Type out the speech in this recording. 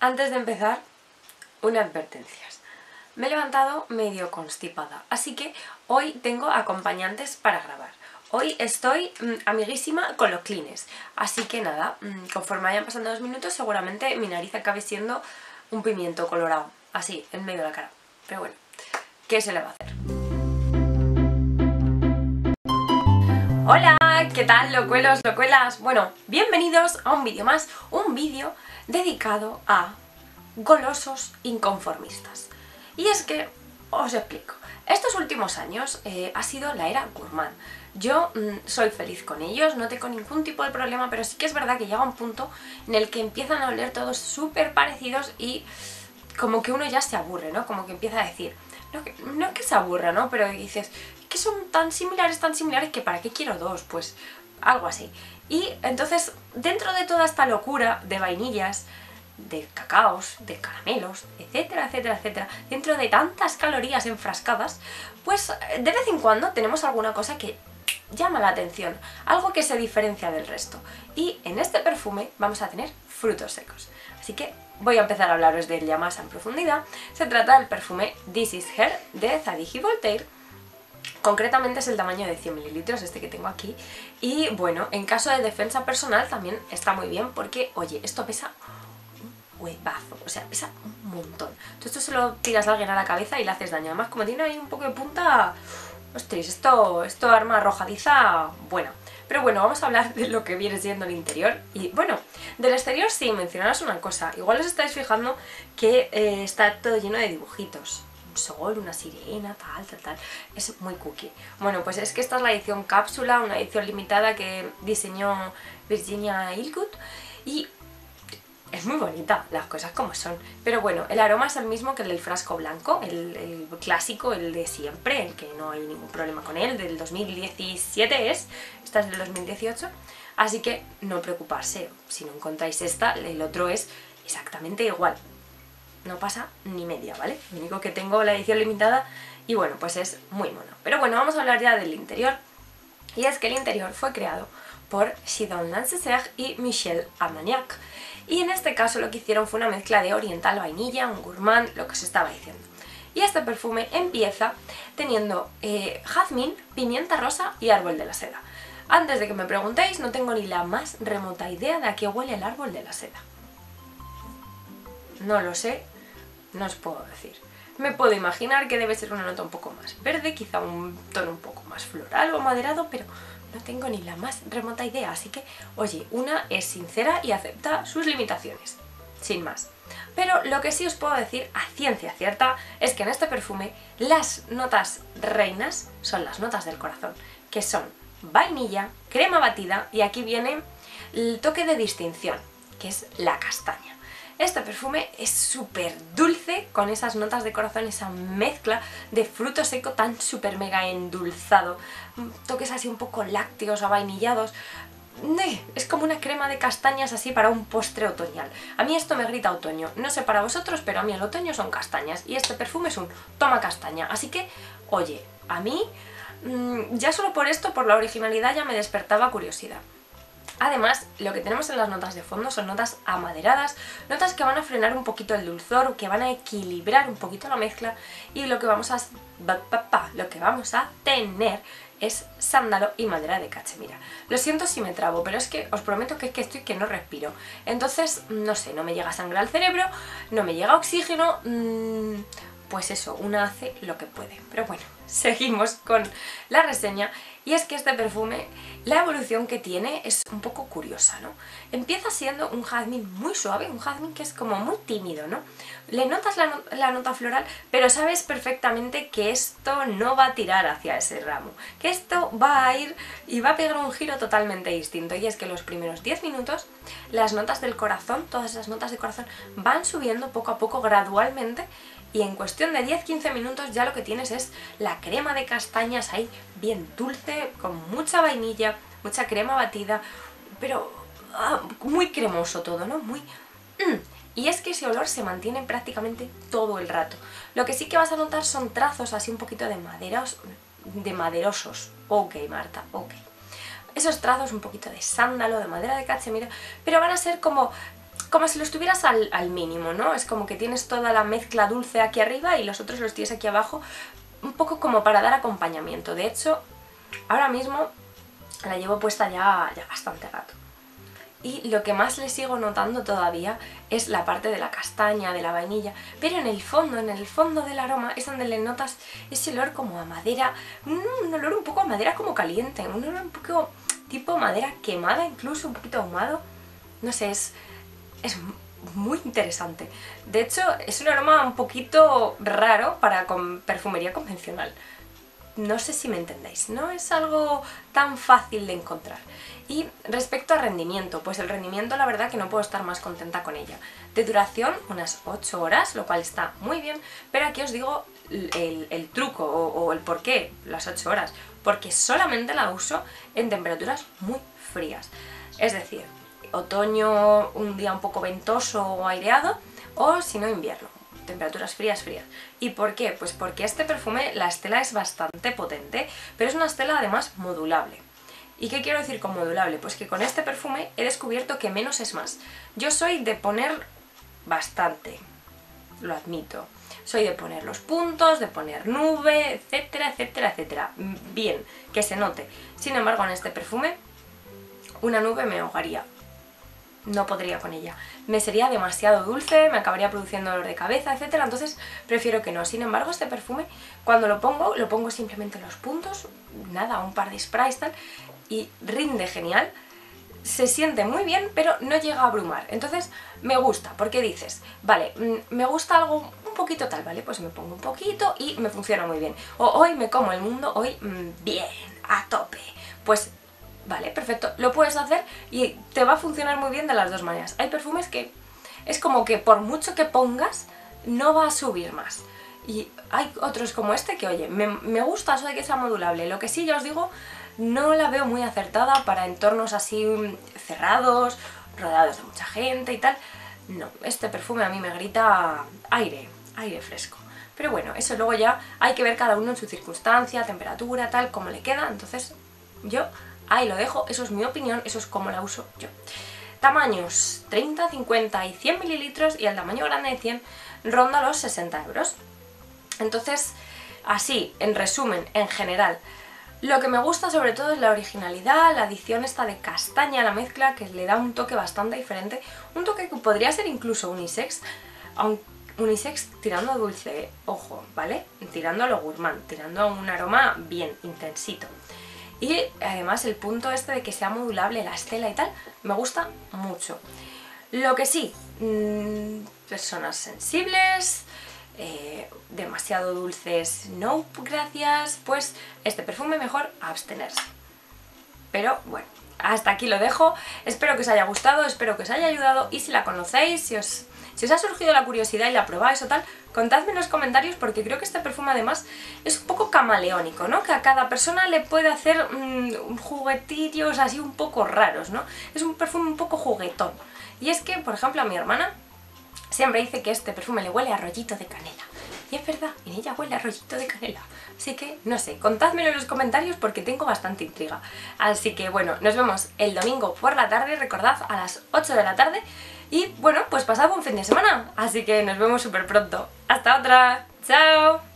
Antes de empezar, unas advertencias. Me he levantado medio constipada, así que hoy tengo acompañantes para grabar. Hoy estoy amiguísima con los clines, así que nada, conforme vayan pasando los minutos seguramente mi nariz acabe siendo un pimiento colorado, así, en medio de la cara. Pero bueno, ¿qué se le va a hacer? Hola, ¿qué tal, locuelos, locuelas? Bueno, bienvenidos a un vídeo más, un vídeo dedicado a golosos inconformistas. Y es que, os explico, estos últimos años ha sido la era gourmand. Yo soy feliz con ellos, no tengo ningún tipo de problema, pero sí que es verdad que llega un punto en el que empiezan a oler todos súper parecidos y como que uno ya se aburre, ¿no? Como que empieza a decir, no es que se aburra, ¿no? Pero dices, que son tan similares que ¿para qué quiero dos? Pues algo así. Y entonces, dentro de toda esta locura de vainillas, de cacaos, de caramelos, etcétera, etcétera, etcétera, dentro de tantas calorías enfrascadas, pues de vez en cuando tenemos alguna cosa que llama la atención, algo que se diferencia del resto. Y en este perfume vamos a tener frutos secos. Así que voy a empezar a hablaros de él ya más en profundidad. Se trata del perfume This Is Her de Zadig & Voltaire. Concretamente es el tamaño de 100 mililitros, este que tengo aquí. Y bueno, en caso de defensa personal también está muy bien porque, oye, esto pesa un huevazo, o sea, pesa un montón. Tú esto se lo tiras a alguien a la cabeza y le haces daño. Además, como tiene ahí un poco de punta, ostras, esto arma arrojadiza buena. Pero bueno, vamos a hablar de lo que viene siendo el interior. Y bueno, del exterior sí, mencionaros una cosa. Igual os estáis fijando que está todo lleno de dibujitos. Un sol, una sirena, tal. Es muy cookie. Bueno, pues es que esta es la edición cápsula, una edición limitada que diseñó Virginia Hillgood. Y es muy bonita, las cosas como son. Pero bueno, el aroma es el mismo que el del frasco blanco, el clásico, el de siempre, el que no hay ningún problema con él, del 2017 es, esta es del 2018. Así que no preocuparse, si no encontráis esta, el otro es exactamente igual. No pasa ni media, ¿vale? Lo único que tengo la edición limitada y bueno, pues es muy mono. Pero bueno, vamos a hablar ya del interior. Y es que el interior fue creado por Sidonie Lancaster y Michel Armagnac. Y en este caso lo que hicieron fue una mezcla de oriental, vainilla, un gourmand, lo que os estaba diciendo. Y este perfume empieza teniendo jazmín, pimienta rosa y árbol de la seda. Antes de que me preguntéis, no tengo ni la más remota idea de a qué huele el árbol de la seda. No lo sé, no os puedo decir. Me puedo imaginar que debe ser una nota un poco más verde, quizá un tono un poco más floral o maderado, pero no tengo ni la más remota idea, así que, oye, una es sincera y acepta sus limitaciones, sin más. Pero lo que sí os puedo decir a ciencia cierta es que en este perfume las notas reinas son las notas del corazón, que son vainilla, crema batida y aquí viene el toque de distinción, que es la castaña. Este perfume es súper dulce con esas notas de corazón, esa mezcla de fruto seco tan súper mega endulzado, toques así un poco lácteos, avainillados. Es como una crema de castañas así para un postre otoñal. A mí esto me grita otoño, no sé para vosotros, pero a mí el otoño son castañas y este perfume es un toma castaña. Así que, oye, a mí ya solo por esto, por la originalidad, ya me despertaba curiosidad. Además, lo que tenemos en las notas de fondo son notas amaderadas, notas que van a frenar un poquito el dulzor, que van a equilibrar un poquito la mezcla y lo que vamos a tener es sándalo y madera de cachemira. Lo siento si me trabo, pero es que os prometo que estoy que no respiro. Entonces, no sé, no me llega sangre al cerebro, no me llega oxígeno, pues eso, una hace lo que puede. Pero bueno, seguimos con la reseña. Y es que este perfume, la evolución que tiene es un poco curiosa, ¿no? Empieza siendo un jazmín muy suave, un jazmín que es como muy tímido, ¿no? Le notas la nota floral, pero sabes perfectamente que esto no va a tirar hacia ese ramo, que esto va a ir y va a pegar un giro totalmente distinto. Y es que los primeros 10 minutos, las notas del corazón, todas esas notas de corazón, van subiendo poco a poco, gradualmente, y en cuestión de 10-15 minutos ya lo que tienes es la crema de castañas ahí bien dulce, con mucha vainilla, mucha crema batida, pero muy cremoso todo, ¿no? Muy... Y es que ese olor se mantiene prácticamente todo el rato. Lo que sí que vas a notar son trazos así un poquito de maderosos. Ok, Marta, ok. Esos trazos un poquito de sándalo, de madera de cachemira, pero van a ser como como si los tuvieras al mínimo, ¿no? Es como que tienes toda la mezcla dulce aquí arriba y los otros los tienes aquí abajo, un poco como para dar acompañamiento. De hecho, ahora mismo la llevo puesta ya bastante rato. Y lo que más le sigo notando todavía es la parte de la castaña, de la vainilla, pero en el fondo del aroma es donde le notas ese olor como a madera, un olor un poco a madera como caliente, un olor un poco tipo madera quemada, incluso un poquito ahumado. No sé, es muy interesante. De hecho, es un aroma un poquito raro para perfumería convencional. No sé si me entendéis, no es algo tan fácil de encontrar. Y respecto al rendimiento, pues el rendimiento la verdad que no puedo estar más contenta con ella. De duración, unas 8 horas, lo cual está muy bien, pero aquí os digo el truco o el por qué las 8 horas. Porque solamente la uso en temperaturas muy frías. Es decir, otoño, un día un poco ventoso o aireado, o si no invierno. Temperaturas frías. ¿Y por qué? Pues porque este perfume, la estela es bastante potente, pero es una estela además modulable. ¿Y qué quiero decir con modulable? Pues que con este perfume he descubierto que menos es más. Yo soy de poner bastante, lo admito. Soy de poner los puntos, de poner nube, etcétera, etcétera, etcétera. Bien, que se note. Sin embargo, en este perfume, una nube me ahogaría. No podría con ella. Me sería demasiado dulce, me acabaría produciendo dolor de cabeza, etcétera. Entonces prefiero que no. Sin embargo, este perfume, cuando lo pongo simplemente en los puntos, nada, un par de sprays, tal, y rinde genial. Se siente muy bien, pero no llega a abrumar. Entonces me gusta, porque dices, vale, me gusta algo un poquito tal, ¿vale? Pues me pongo un poquito y me funciona muy bien. O hoy me como el mundo, hoy bien, a tope. Pues vale, perfecto, lo puedes hacer y te va a funcionar muy bien de las dos maneras. Hay perfumes que es como que por mucho que pongas, no va a subir más. Y hay otros como este que, oye, me gusta eso de que sea modulable. Lo que sí, ya os digo, no la veo muy acertada para entornos así cerrados, rodeados de mucha gente y tal. No, este perfume a mí me grita aire fresco. Pero bueno, eso luego ya hay que ver cada uno en su circunstancia, temperatura, tal, cómo le queda. Entonces yo ahí lo dejo, eso es mi opinión, eso es como la uso yo. Tamaños 30, 50 y 100 mililitros y el tamaño grande de 100 ronda los 60 euros. Entonces, así, en resumen, en general, lo que me gusta sobre todo es la originalidad, la adición esta de castaña a la mezcla, que le da un toque bastante diferente, un toque que podría ser incluso unisex, aunque unisex tirando a dulce, ojo, ¿vale? Tirando a lo gourmand, tirando a un aroma bien intensito. Y además el punto este de que sea modulable la estela y tal, me gusta mucho. Lo que sí, personas sensibles, demasiado dulces, no gracias, pues este perfume mejor abstenerse. Pero bueno, hasta aquí lo dejo, espero que os haya gustado, espero que os haya ayudado y si la conocéis, si os ha surgido la curiosidad y la probáis o tal, contadme en los comentarios porque creo que este perfume además es un poco camaleónico, ¿no? Que a cada persona le puede hacer juguetillos así un poco raros, ¿no? Es un perfume un poco juguetón. Y es que, por ejemplo, a mi hermana siempre dice que este perfume le huele a rollito de canela. Y es verdad, en ella huele a rollito de canela. Así que, no sé, contádmelo en los comentarios porque tengo bastante intriga. Así que bueno, nos vemos el domingo por la tarde, recordad, a las 8 de la tarde. Y bueno, pues pasad buen fin de semana. Así que nos vemos súper pronto. ¡Hasta otra! ¡Chao!